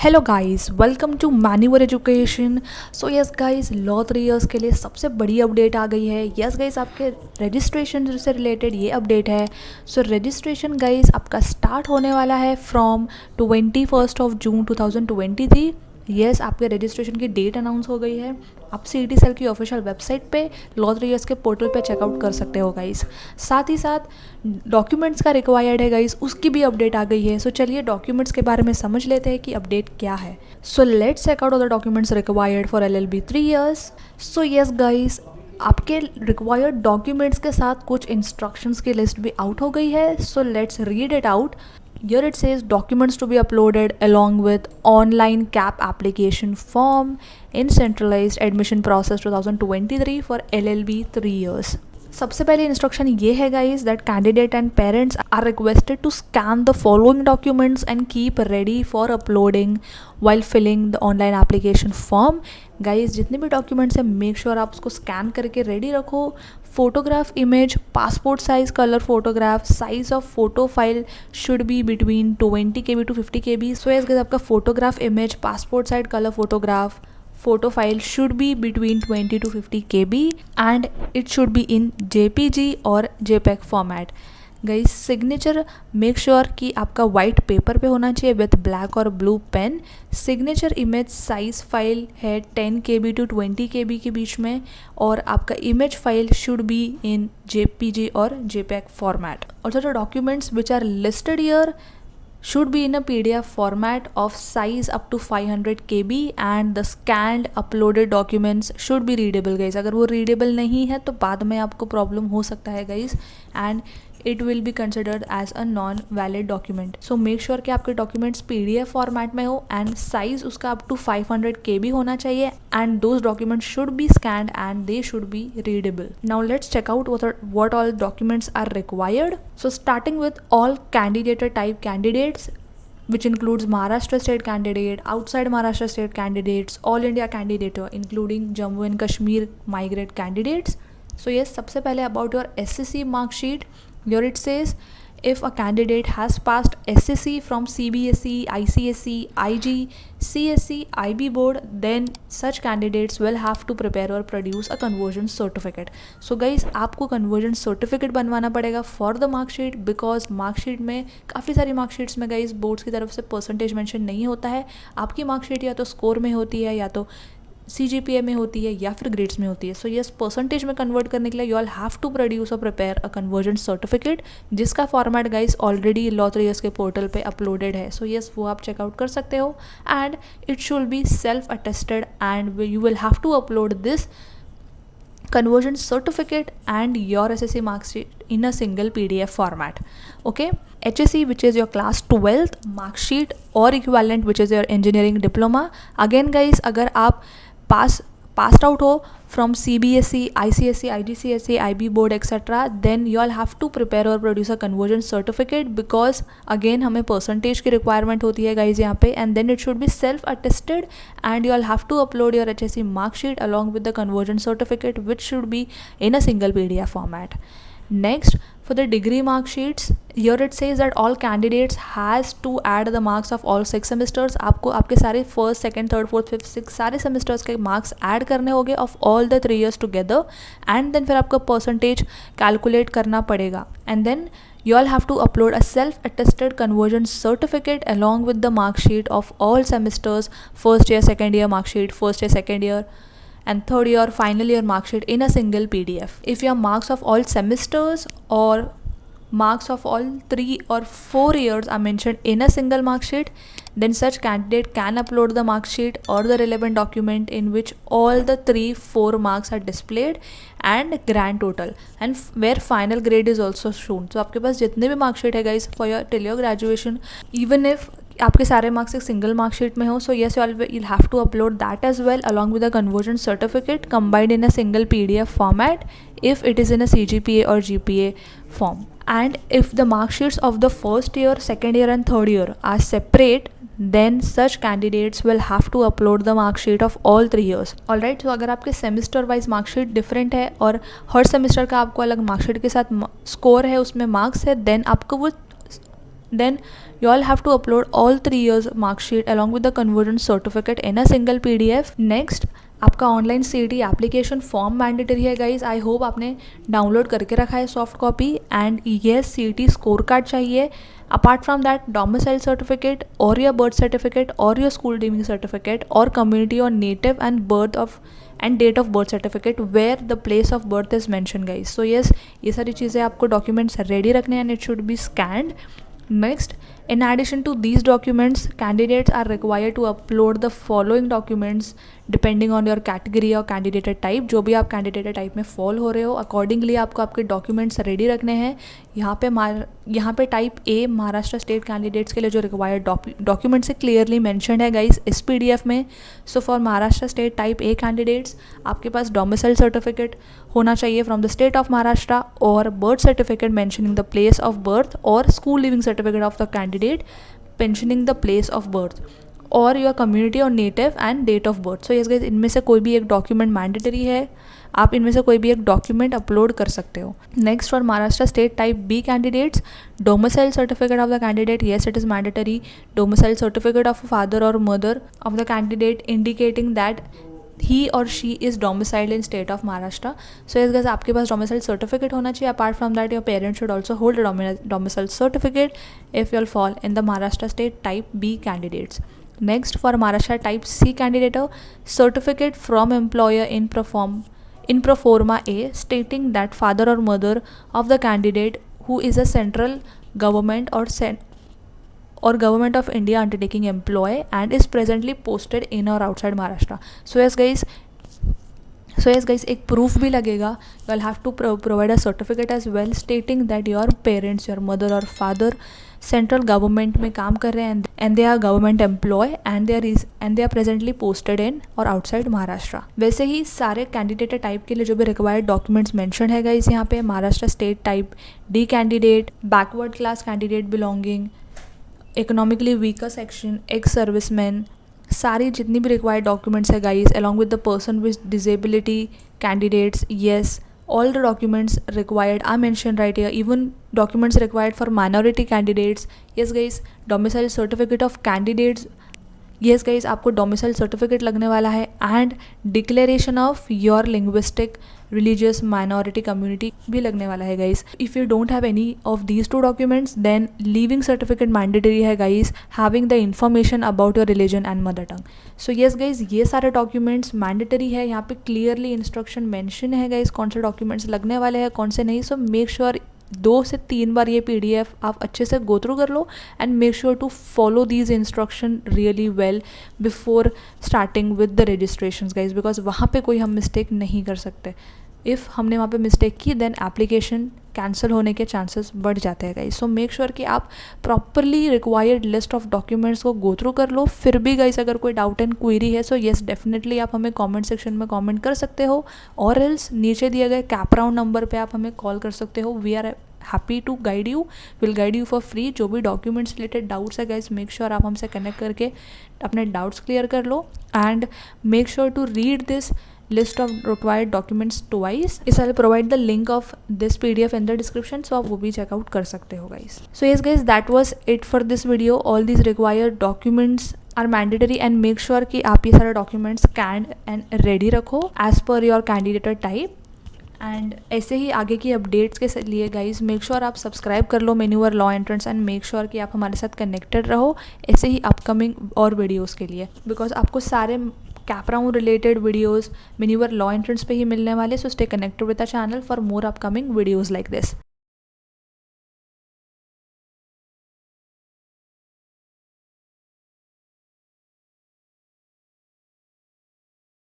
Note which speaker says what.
Speaker 1: Hello guys, welcome to मैन्यूअर education. So yes guys, law 3 years के लिए सबसे बड़ी अपडेट आ गई है। यस गाइस, आपके रजिस्ट्रेशन से रिलेटेड ये अपडेट है। सो रजिस्ट्रेशन गाइस आपका स्टार्ट होने वाला है फ्रॉम 21 जून 2023। यस, आपके रजिस्ट्रेशन की डेट अनाउंस हो गई है। आप सीईटी सेल की ऑफिशियल वेबसाइट पे लॉ 3 इयर्स के पोर्टल पे चेकआउट कर सकते हो गाइस। साथ ही साथ डॉक्यूमेंट्स का रिक्वायर्ड है गाइस, उसकी भी अपडेट आ गई है। सो चलिए डॉक्यूमेंट्स के बारे में समझ लेते हैं कि अपडेट क्या है। So let's check out all the documents required for LLB 3 years. So yes guys, आपके रिक्वायर्ड डॉक्यूमेंट्स के साथ कुछ इंस्ट्रक्शंस की लिस्ट भी आउट हो गई है। So let's read it out. Here it says documents to be uploaded along with online CAP application form in centralized admission process 2023 for LLB 3 years. सबसे पहले इंस्ट्रक्शन ये है guys that candidate and parents are requested to scan the following documents and keep ready for uploading while filling the online application form. Guys, जितने भी documents हैं make sure आप उसको scan करके रेडी रखो। Photograph image, passport size colour photograph, size of photo file should be between 20 KB to 50 KB। So yes guys, आपका photograph image, passport size colour photograph photo file should be between 20 to 50 KB and it should be in JPG or JPEG format. Guys, signature make sure कि आपका white paper पे होना चाहिए with black और blue pen. Signature image size file है 10 KB to 20 KB के बीच में, और आपका image file should be in JPG और JPEG फॉर्मेट। और जो documents which are listed here should be in a PDF format of size up to 500 KB and the scanned uploaded documents should be readable guys। अगर वो readable नहीं है तो बाद में आपको प्रॉब्लम हो सकता है guys, and it will be considered as a non valid document। so make sure कि आपके documents PDF format में हो and size उसका up to 500 KB होना चाहिए, and those documents should be scanned and they should be readable। now let's check out what all documents are required। so starting with all candidate type candidates, which includes Maharashtra state candidate, outside Maharashtra state candidates, all India candidate including Jammu and Kashmir migrant candidates। so yes, सबसे पहले about your SSC mark sheet। Here it says if a candidate has passed SSC from CBSE, ICSE, IG, CSE, IB board, then such candidates will have to prepare or produce a conversion certificate। so guys, आपको conversion certificate बनवाना पड़ेगा for the mark sheet, because mark sheet में काफ़ी सारी mark sheets में guys boards की तरफ से परसेंटेज मेंशन नहीं होता है। आपकी mark sheet या तो स्कोर में होती है या तो CGPA में होती है या फिर ग्रेड्स में होती है। सो यस, परसेंटेज में कन्वर्ट करने के लिए you all have to produce और प्रिपेयर अ कन्वर्जन सर्टिफिकेट, जिसका format guys already law 3 years के पोर्टल पे अपलोडेड है। सो यस, वो आप चेकआउट कर सकते हो, and it should be self attested and you will have to upload this conversion certificate and your SSC mark sheet in a single PDF format। okay, HSC, which is your class 12th mark sheet or equivalent, which is your engineering diploma। again guys, अगर आप passed out हो from CBSE, ICSE, IGCSE, IB board etc, then you all have to prepare or produce a conversion certificate, because again हमें percentage की requirement होती है guys यहाँ पे, and then it should be self attested and you all have to upload your HSC mark sheet along with the conversion certificate, which should be in a single PDF format। next, for the degree mark sheets, here it says that all candidates has to add the marks of all 6 semesters। आपको आपके सारे first, second, third, fourth, fifth, six सारे semesters के marks add करने होंगे of all the 3 years together, and then फिर आपका percentage calculate करना पड़ेगा, and then you all have to upload a self-attested conversion certificate along with the mark sheet of all semesters, first year, second year mark sheet, first year, second year and third year final year mark sheet in a single PDF। if your marks of all semesters or marks of all 3 or 4 years are mentioned in a single mark sheet, then such candidate can upload the mark sheet or the relevant document in which all the 3-4 marks are displayed and grand total, and where final grade is also shown। so आपके पास जितने भी mark sheet है guys for your till your graduation, even if आपके सारे marks एक single marksheet में हो, so yes you'll have to upload that as well along with a conversion certificate combined in a single PDF format if it is in a CGPA or GPA form। and if the mark sheets of the first year, second year and third year are separate, then such candidates will have to upload the mark sheet of all 3 years। alright, so अगर आपके semester wise marksheet different है और हर semester का आपको अलग marksheet के साथ score है, उसमें मार्क्स है, देन आपको वो then you all have to upload all 3 years mark sheet along with the conversion certificate in a single PDF. Next, आपका online CET application form mandatory है गाइज. आई होप आपने download करके रखा है soft copy. And yes, CET score card चाहिए. Apart from that, domicile certificate और your birth certificate और your school leaving certificate और कम्युनिटी और native and birth of and date of birth certificate where the place of birth is mention guys. So yes, ये सारी चीज़ें आपको documents ready रखने हैं and it should B scanned. Next, in addition to these documents, candidates are required to upload the following documents depending on your category or candidate type. जो भी आप candidate type में fall हो रहे हो, accordingly आपको आपके documents ready रखने हैं. यहाँ पे type A Maharashtra state candidates के लिए जो रिक्वायर्ड डॉक्यूमेंट्स है क्लियरली मैंशनड है गाइस इस PDF में. So for Maharashtra state type A candidates, आपके पास डोमिसाइल सर्टिफिकेट होना चाहिए from the state of Maharashtra और birth certificate mentioning the place of birth और school living certificate of the candidate mentioning the place of birth और your community और native and date of birth. So yes guys, इनमें से कोई भी एक document mandatory है. आप इनमें से कोई भी एक डॉक्यूमेंट अपलोड कर सकते हो. Next, for Maharashtra state type B candidates, domicile certificate of the candidate, yes it is mandatory. Domicile certificate of father और mother of the candidate indicating that he or she is domiciled in state of Maharashtra. So yes guys, आपके पास domicile certificate होना चाहिए. Apart from that, your parents should also hold a domicile certificate if you all fall in the Maharashtra state type B candidates. Next, for Maharashtra type C candidate, certificate from employer in pro forma A stating that father or mother of the candidate who is a central government or government of India undertaking employee and is presently posted in or outside Maharashtra. So yes guys, एक proof भी लगेगा. You will have to provide a certificate as well stating that your parents, your mother or father central government में काम कर रहे हैं and they are government employ and they are presently posted in और outside Maharashtra. वैसे ही सारे candidate type के लिए जो भी रिक्वायर्ड डॉक्यूमेंट्स मेंशन है गाइस यहाँ पे, Maharashtra state type D candidate, backward class candidate belonging, economically weaker section, ex serviceman, सारी जितनी भी रिक्वायर्ड डॉक्यूमेंट्स है guys along with the person with disability candidates. Yes, all the documents required are mentioned right here, even documents required for minority candidates. Yes guys, domicile certificate of candidates, yes guys, आपको domicile certificate लगने वाला है and declaration of your linguistic religious minority community भी लगने वाला है guys. If you don't have any of these two documents, then leaving certificate mandatory है guys, having the information about your religion and mother tongue. So yes guys, ये सारे documents mandatory है. यहाँ पे clearly instruction mention है guys कौन से documents लगने वाले हैं कौन से नहीं. So make sure 2 से 3 बार ये PDF आप अच्छे से गो थ्रू कर लो and make sure to follow these instruction really well before starting with the registration guys, because वहाँ पे कोई हम मिस्टेक नहीं कर सकते. इफ़ हमने वहाँ पे मिस्टेक की देन एप्लीकेशन कैंसिल होने के चांसेस बढ़ जाते हैं गाइज. सो मेक श्योर कि आप properly required list of documents को गो थ्रू कर लो. फिर भी गाइज अगर कोई डाउट एंड क्वेरी है सो येस डेफिनेटली आप हमें कमेंट सेक्शन में कमेंट कर सकते हो और एल्स नीचे दिए गए कैप राउंड नंबर पे आप हमें कॉल कर सकते हो. We are happy to guide you, will guide you for free. जो भी डॉक्यूमेंट्स रिलेटेड डाउट्स है गाइज मेक श्योर आप हमसे कनेक्ट करके अपने डाउट्स क्लियर कर लो and make sure to read this list of required documents twice. इस I'll provide the link of this PDF in the description, so आप वो भी check out कर सकते हो guys. So yes guys, that was it for this video. All these required documents are mandatory and make sure कि आप ये सारे documents scanned and ready रखो as per your candidate type. And ऐसे ही आगे की अपडेट्स के लिए गाइज मेक श्योर आप सब्सक्राइब कर लो मेन्यूवर law entrance and make sure कि आप हमारे साथ कनेक्टेड रहो ऐसे ही अपकमिंग और वीडियोस के लिए, बिकॉज आपको सारे कैप राउंड रिलेटेड वीडियोस मेन्यूवर लॉ एंट्रेंस पे ही मिलने वाले. So stay connected with the channel for more upcoming videos like this.